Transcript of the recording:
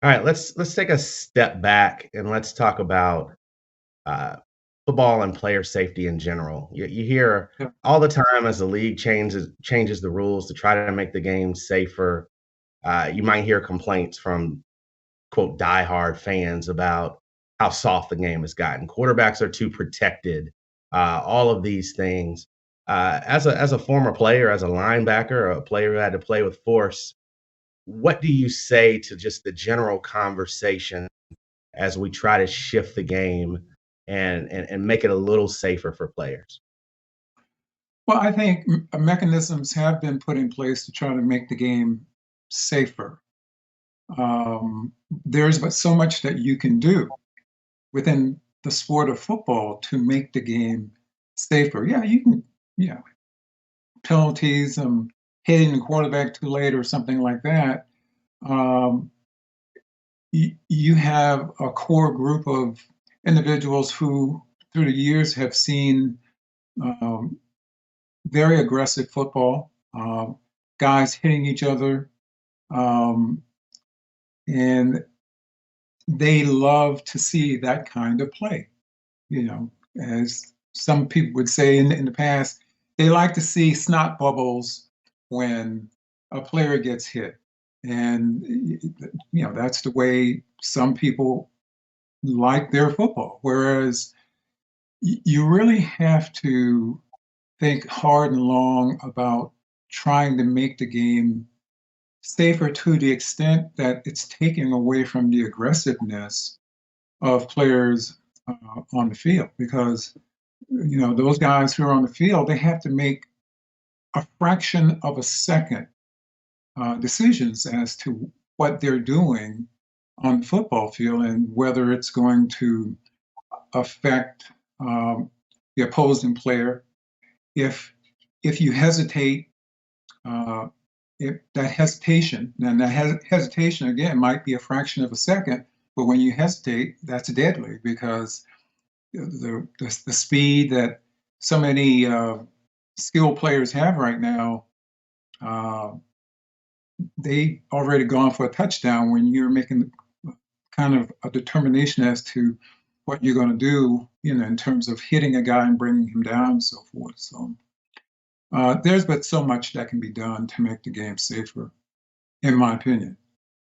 All right, let's take a step back and let's talk about uh, football and player safety in general. You hear Yeah. all the time as the league changes the rules to try to make the game safer. You might hear complaints from quote diehard fans about how soft the game has gotten. Quarterbacks are too protected. All of these things. As a former player, as a linebacker, a player who had to play with force, what do you say to just the general conversation as we try to shift the game and make it a little safer for players? Well, I think mechanisms have been put in place to try to make the game safer. Um, there's but so much that you can do within the sport of football to make the game safer. Yeah, you can, yeah, penalties, hitting the quarterback too late or something like that. Um, you have a core group of individuals who, through the years, have seen um, very aggressive football, guys hitting each other, um, and they love to see that kind of play. You know, as some people would say in the past, they like to see snot bubbles when a player gets hit. And, that's the way some people like their football. Whereas you really have to think hard and long about trying to make the game safer to the extent that it's taking away from the aggressiveness of players on the field. Because those guys who are on the field, they have to make a fraction of a second decisions as to what they're doing on the football field and whether it's going to affect the opposing player. If if you hesitate, uh, if that hesitation, and that hesitation again might be a fraction of a second, but when you hesitate, that's deadly because the speed that so many skilled players have right now, uh, they already gone for a touchdown when you're making kind of a determination as to what you're going to do, in terms of hitting a guy and bringing him down and so forth. So there's but so much that can be done to make the game safer, in my opinion.